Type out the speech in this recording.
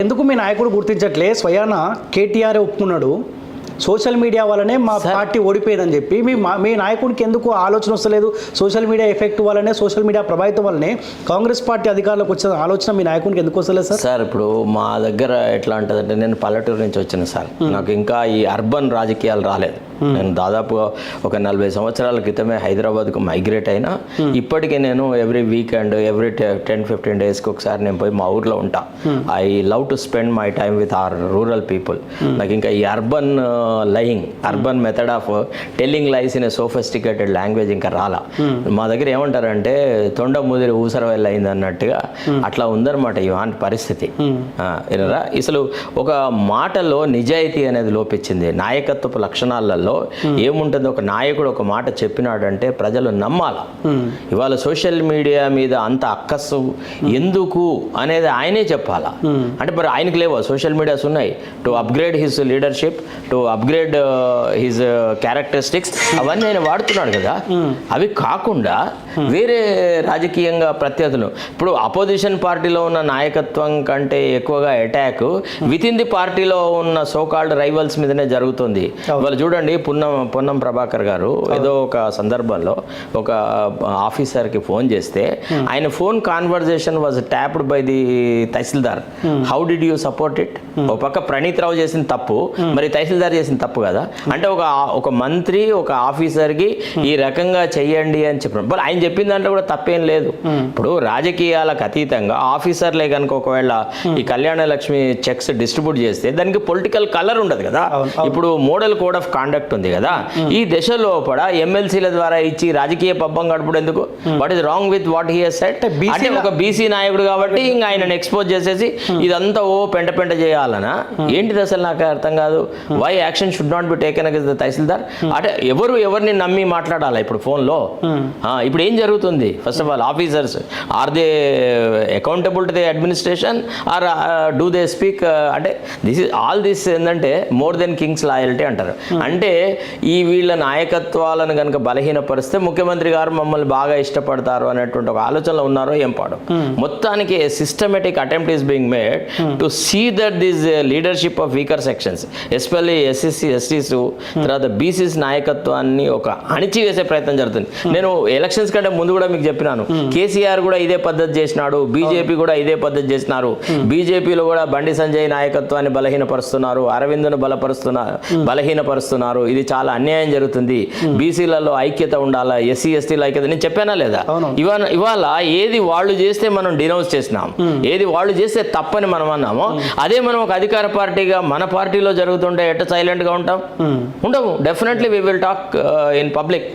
ఎందుకు మీ నాయకుడు గుర్తించట్లే? స్వయాన కేటీఆర్ ఒప్పుకున్నాడు, సోషల్ మీడియా వల్లనే మా పార్టీ ఓడిపోయిందని చెప్పి. మీ నాయకుడికి ఎందుకు ఆలోచన వస్తలేదు? సోషల్ మీడియా ఎఫెక్ట్ వల్లనే, సోషల్ మీడియా ప్రభావితం వల్లనే కాంగ్రెస్ పార్టీ అధికారంలోకి వచ్చిన ఆలోచన మీ నాయకుడికి ఎందుకు వస్తలేదు సార్? సార్ ఇప్పుడు మా దగ్గర ఎట్లా ఉంటుందంటే, నేను పల్లెటూరు నుంచి వచ్చిన సార్, నాకు ఇంకా ఈ అర్బన్ రాజకీయాలు రాలేదు. నేను దాదాపు ఒక 40 సంవత్సరాల క్రితమే హైదరాబాద్కు మైగ్రేట్ అయినా. ఇప్పటికీ నేను ఎవ్రీ వీకెండ్, ఎవ్రీ 10-15 డేస్కి ఒకసారి నేను పోయి మా ఊర్లో ఉంటా. I love to spend my time with our rural people. నాకు ఇంకా ఈ urban lying, urban method of telling lies in a sophisticated language ఇంకా రాలా. మా దగ్గర ఏమంటారంటే తొండ ముదిరి ఊసర వెళ్ళయింది అన్నట్టుగా అట్లా ఉందన్నమాట ఇవాంటి పరిస్థితి. అసలు ఒక మాటలో నిజాయితీ అనేది లోపించింది. నాయకత్వపు లక్షణాలలో ఏముంటుంది? ఒక నాయకుడు ఒక మాట చెప్పినాడంటే ప్రజలు నమ్మాల. ఇవాళ సోషల్ మీడియా మీద అంత అక్కస్సు ఎందుకు అనేది ఆయనే చెప్పాలా. అంటే మరి ఆయనకు లేవా సోషల్ మీడియాస్ ఉన్నాయి? To upgrade his leadership, to upgrade his characteristics, అవన్నీ ఆయన వాడుతున్నాడు కదా. అవి కాకుండా వేరే రాజకీయంగా ప్రత్యర్థులు, ఇప్పుడు అపోజిషన్ పార్టీలో ఉన్న నాయకత్వం కంటే ఎక్కువగా అటాక్ విత్ ఇన్ ది పార్టీలో ఉన్న సోకాల్డ్ రైవల్స్ మీదనే జరుగుతుంది. వాళ్ళు చూడండి, పొన్నం ప్రభాకర్ గారు ఏదో ఒక సందర్భంలో ఒక ఆఫీసర్కి ఫోన్ చేస్తే ఆయన phone conversation was tapped by the tahsildar. How did you support it? ఒక పక్క ప్రణీత్ రావు చేసిన తప్పు, మరి తహసీల్దార్ చేసిన తప్పు కదా. అంటే ఒక మంత్రి ఒక ఆఫీసర్కి ఈ రకంగా చెయ్యండి అని చెప్పడం, మరి ఆయన చెప్పిన దాంట్లో కూడా తప్పేం లేదు. ఇప్పుడు రాజకీయాలకు అతీతంగా ఆఫీసర్లే కనుక ఒకవేళ ఈ కళ్యాణ లక్ష్మి చెక్స్ డిస్ట్రిబ్యూట్ చేస్తే దానికి పొలిటికల్ కలర్ ఉండదు కదా. ఇప్పుడు మోడల్ కోడ్ ఆఫ్ కాండక్ట్ ఉంది కదా. ఈ దశలో కూడా ఎమ్మెల్సీల ద్వారా ఇచ్చి రాజకీయ పబ్బం గడుపుడు ఎందుకు? What is wrong with what he has said? అంటే ఒక బీసీ నాయకుడు కాబట్టి ఇంకా ఆయనను ఎక్స్పోజ్ చేసేసి ఇదంతా పెంట చేయాలనా ఏంటిది? అసలు నాకు అర్థం కాదు. Why action should not be taken against the tahsildar? అంటే ఎవరిని నమ్మి మాట్లాడాలా ఇప్పుడు ఫోన్లో? ఇప్పుడు ఏం జరుగుతుంది? First of all officers are they accountable to the administration or do they speak? అంటే దిస్ ఏంటంటే మోర్ దెన్ కింగ్స్ లాయల్టీ అంటారు. అంటే ఈ వీళ్ళ నాయకత్వాలను కనుక బలహీనపరిస్తే ముఖ్యమంత్రి గారు మమ్మల్ని బాగా ఇష్టపడతారు అనేటువంటి ఒక ఆలోచనలో ఉన్నారో ఏం పాడు. మొత్తానికి systematic attempt is being made to see that this leadership of weaker sections, especially SC STs, తర్వాత బీసీస్ నాయకత్వాన్ని ఒక అణిచివేసే ప్రయత్నం జరుగుతుంది. నేను ఎలక్షన్స్ కంటే ముందు కూడా మీకు చెప్పినాను, కేసీఆర్ కూడా ఇదే పద్ధతి చేసినాడు, బీజేపీ కూడా ఇదే పద్ధతి చేసినారు. బీజేపీలో కూడా బండి సంజయ్ నాయకత్వాన్ని బలహీనపరుస్తున్నారు, అరవింద్ను బలహీనపరుస్తున్నారు. ఇది చాలా అన్యాయం జరుగుతుంది. బీసీలలో ఐక్యత ఉండాలా, ఎస్సీ ఎస్టీల ఐక్యత. నేను చెప్పానా లేదా? ఇవాళ ఏది వాళ్ళు చేస్తే మనం డినౌన్స్ చేసినాం, ఏది వాళ్ళు చేస్తే తప్పని మనం అన్నామో అదే మనం ఒక అధికార పార్టీగా మన పార్టీలో జరుగుతుంటే ఎట్ట సైలెంట్గా ఉంటాం? ఉండము. Definitely we will talk in public.